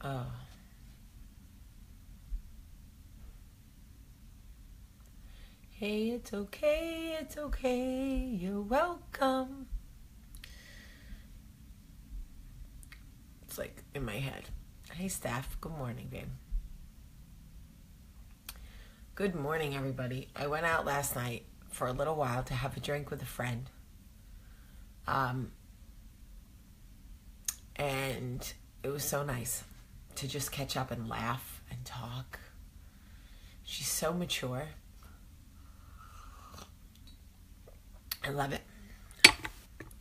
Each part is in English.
Oh. Hey, it's okay, you're welcome. It's like in my head. Hey, Steph, good morning, babe. Good morning, everybody. I went out last night for a little while to have a drink with a friend. And it was so nice to just catch up and laugh and talk. She's so mature. I love it.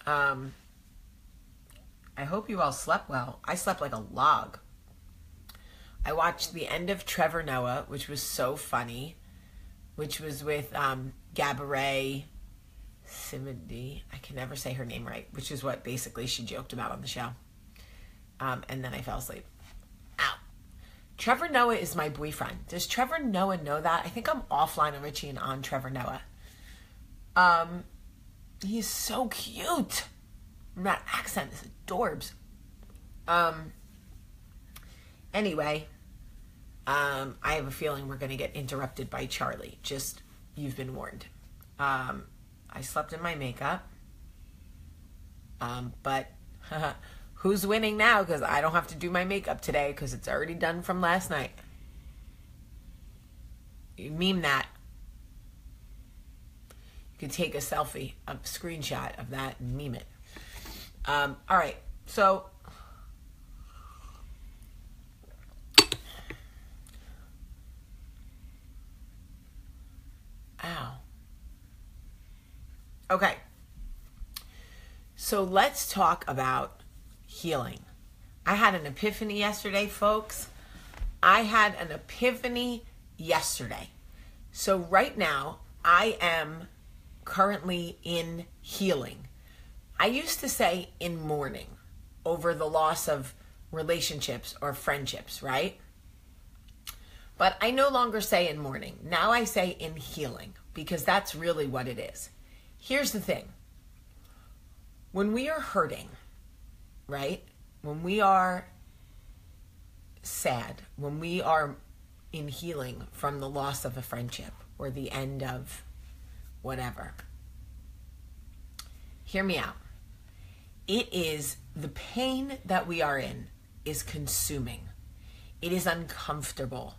I hope you all slept well. I slept like a log. I watched the end of Trevor Noah, which was so funny, which was with Gabourey Simidi. I can never say her name right, which is what basically she joked about on the show. And then I fell asleep. Ow. Trevor Noah is my boyfriend. Does Trevor Noah know that? I think I'm offline on Richie and on Trevor Noah. He's so cute. That accent is adorbs. Anyway, I have a feeling we're going to get interrupted by Charlie. Just, you've been warned. I slept in my makeup. But who's winning now? Because I don't have to do my makeup today because it's already done from last night. You meme that. You could take a selfie, a screenshot of that and meme it. All right, so ow. Okay. So let's talk about healing. I had an epiphany yesterday, folks. I had an epiphany yesterday. So right now, I am currently in healing. I used to say in mourning over the loss of relationships or friendships, right? But I no longer say in mourning. Now I say in healing because that's really what it is. Here's the thing. When we are hurting, right? When we are sad, when we are in healing from the loss of a friendship or the end of whatever, hear me out. It is the pain that we are in is consuming. It is uncomfortable.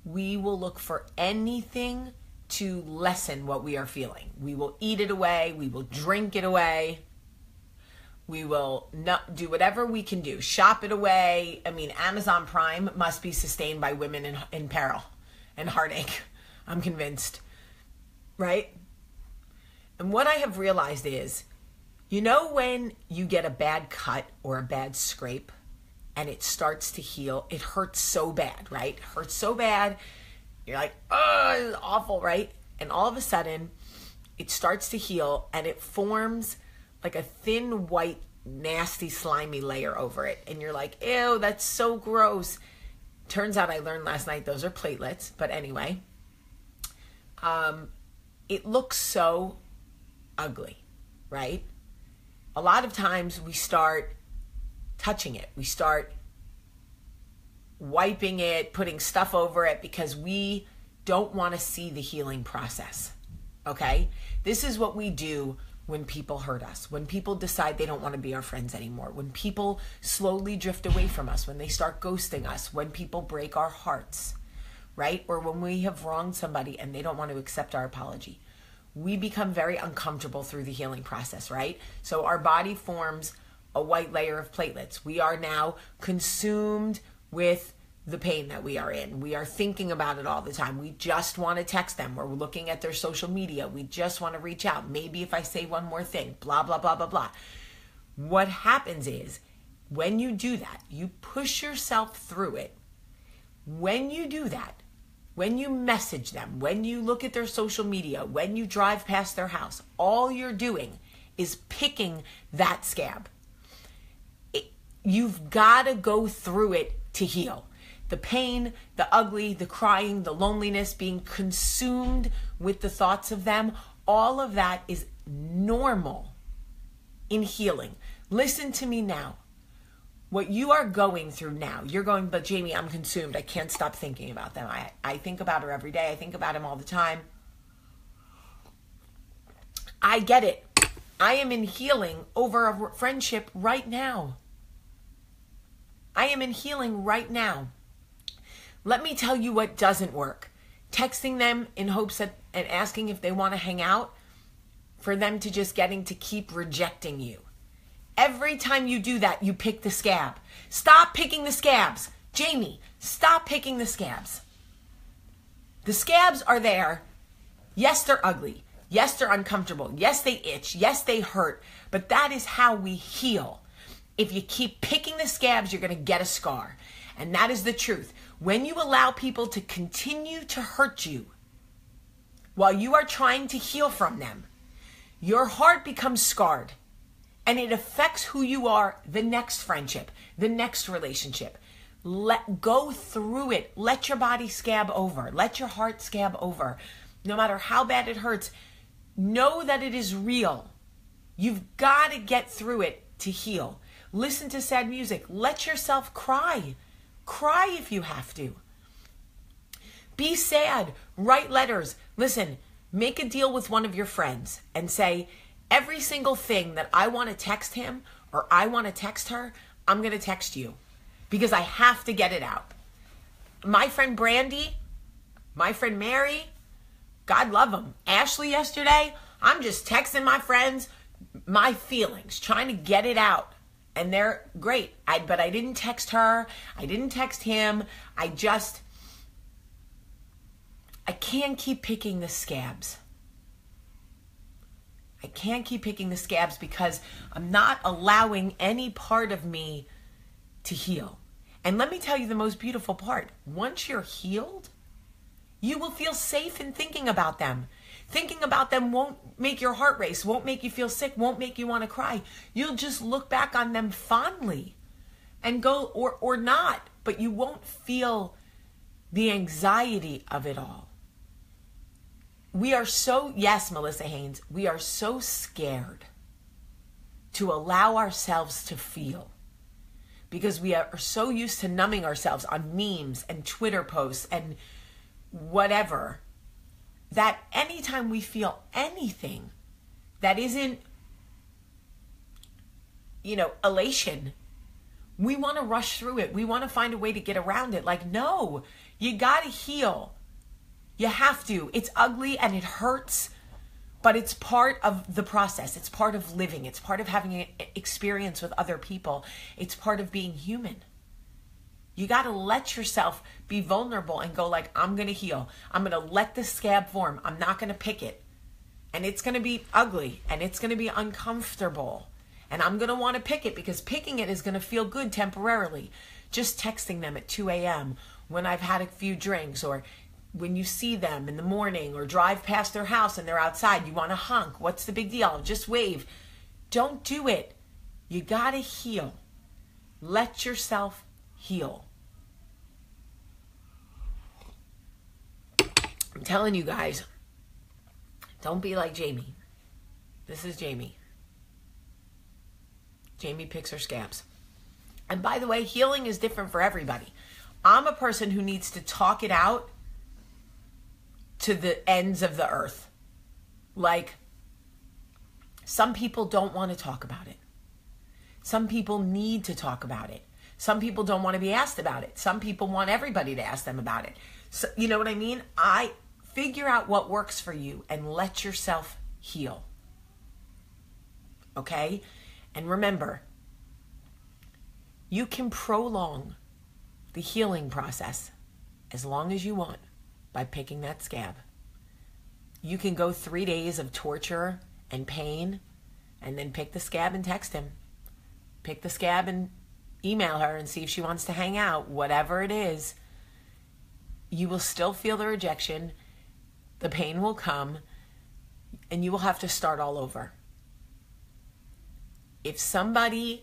We will look for anything to lessen what we are feeling. We will eat it away. We will drink it away. We will not do whatever we can do. Shop it away. I mean, Amazon Prime must be sustained by women in peril and heartache. I'm convinced. Right? And what I have realized is, you know when you get a bad cut or a bad scrape and it starts to heal, it hurts so bad, right? It hurts so bad. You're like, oh, this is awful, right? And all of a sudden, it starts to heal and it forms like a thin, white, nasty, slimy layer over it. And you're like, ew, that's so gross. Turns out I learned last night those are platelets. But anyway, it looks so ugly, right? A lot of times we start touching it. We start wiping it, putting stuff over it because we don't want to see the healing process, okay? This is what we do when people hurt us, when people decide they don't want to be our friends anymore, when people slowly drift away from us, when they start ghosting us, when people break our hearts, right? Or when we have wronged somebody and they don't want to accept our apology. We become very uncomfortable through the healing process, right? So our body forms a white layer of platelets. We are now consumed with the pain that we are in. We are thinking about it all the time. We just want to text them. We're looking at their social media. We just want to reach out. Maybe if I say one more thing, blah, blah, blah, blah, blah. What happens is when you do that, you push yourself through it. When you do that, when you message them, when you look at their social media, when you drive past their house, all you're doing is picking that scab. You've got to go through it to heal. The pain, the ugly, the crying, the loneliness, being consumed with the thoughts of them, all of that is normal in healing. Listen to me now. what you are going through now, you're going, but Jamie, I'm consumed. I can't stop thinking about them. I think about her every day. I think about him all the time. I get it. I am in healing over a friendship right now. I am in healing right now. Let me tell you what doesn't work. Texting them in hopes that, and asking if they want to hang out, for them to just getting to keep rejecting you. Every time you do that, you pick the scab. Stop picking the scabs. Jamie, stop picking the scabs. The scabs are there. Yes, they're ugly. Yes, they're uncomfortable. Yes, they itch. Yes, they hurt. But that is how we heal. If you keep picking the scabs, you're going to get a scar. And that is the truth. When you allow people to continue to hurt you while you are trying to heal from them, your heart becomes scarred. And it affects who you are, the next friendship, the next relationship. Go through it. Let your body scab over. Let your heart scab over. No matter how bad it hurts, know that it is real. You've got to get through it to heal. Listen to sad music. Let yourself cry. Cry if you have to. Be sad. Write letters. Listen, make a deal with one of your friends and say, every single thing that I want to text him or I want to text her, I'm going to text you because I have to get it out. My friend Brandy, my friend Mary, God love them. Ashley yesterday, I'm just texting my friends my feelings, trying to get it out. And they're great. But I didn't text her. I didn't text him. I can't keep picking the scabs. I can't keep picking the scabs because I'm not allowing any part of me to heal. And let me tell you the most beautiful part. Once you're healed, you will feel safe in thinking about them. Thinking about them won't make your heart race, won't make you feel sick, won't make you want to cry. You'll just look back on them fondly and go, or not, but you won't feel the anxiety of it all. We are so, yes, Melissa Haynes, we are so scared to allow ourselves to feel because we are so used to numbing ourselves on memes and Twitter posts and whatever, that anytime we feel anything that isn't, elation, we want to rush through it. We want to find a way to get around it. Like, no, you got to heal. You have to. It's ugly and it hurts, but it's part of the process. It's part of living. It's part of having an experience with other people. It's part of being human. You got to let yourself be vulnerable and go like, I'm going to heal. I'm going to let the scab form. I'm not going to pick it. And it's going to be ugly and it's going to be uncomfortable. And I'm going to want to pick it because picking it is going to feel good temporarily. Just texting them at 2 a.m. when I've had a few drinks, or when you see them in the morning or drive past their house and they're outside, you want to honk. What's the big deal? Just wave. Don't do it. You got to heal. Let yourself heal. I'm telling you guys, don't be like Jamie. This is Jamie. Jamie picks her scabs. And by the way, healing is different for everybody. I'm a person who needs to talk it out to the ends of the earth. Like, some people don't want to talk about it. Some people need to talk about it. Some people don't want to be asked about it. Some people want everybody to ask them about it. So, you know what I mean? Figure out what works for you and let yourself heal. Okay? And remember, you can prolong the healing process as long as you want by picking that scab. You can go 3 days of torture and pain and then pick the scab and text him. Pick the scab and email her and see if she wants to hang out. Whatever it is, you will still feel the rejection. The pain will come and you will have to start all over. If somebody's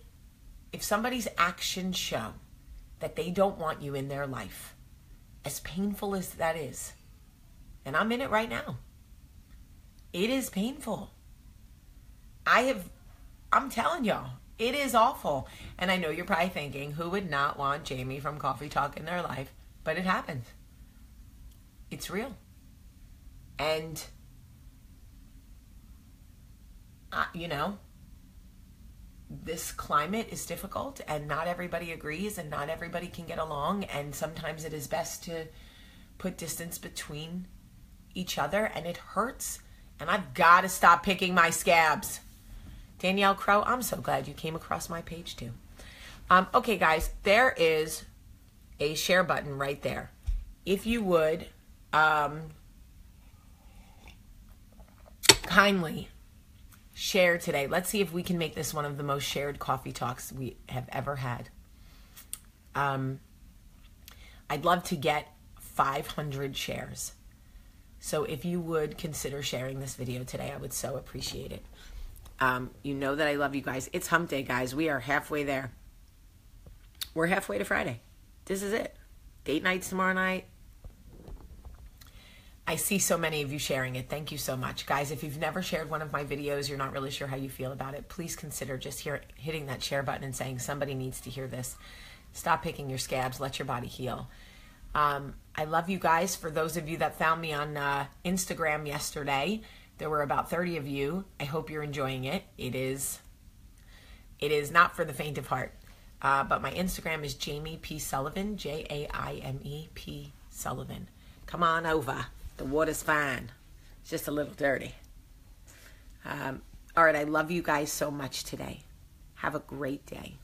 actions show that they don't want you in their life, as painful as that is, and I'm in it right now, it is painful. I'm telling y'all, It is awful. And I know you're probably thinking, who would not want Jamie from Coffee Talk in their life? But it happens. It's real. And, you know, this climate is difficult and not everybody agrees and not everybody can get along. And sometimes it is best to put distance between each other, and it hurts. And I've got to stop picking my scabs. Danielle Crow, I'm so glad you came across my page too. Okay, guys, there is a share button right there. If you would kindly share today. Let's see if we can make this one of the most shared coffee talks we have ever had. I'd love to get 500 shares. So if you would consider sharing this video today, I would so appreciate it. You know that I love you guys. It's hump day, guys. We are halfway there. We're halfway to Friday. This is it. Date nights tomorrow night. I see so many of you sharing it. Thank you so much. Guys, if you've never shared one of my videos, you're not really sure how you feel about it, please consider just hitting that share button and saying somebody needs to hear this. Stop picking your scabs. Let your body heal. I love you guys. For those of you that found me on Instagram yesterday, there were about 30 of you. I hope you're enjoying it. It is not for the faint of heart. But my Instagram is Jamie P. Sullivan, J-A-I-M-E-P. Sullivan. Come on over. The water's fine. It's just a little dirty. All right, I love you guys so much today. Have a great day.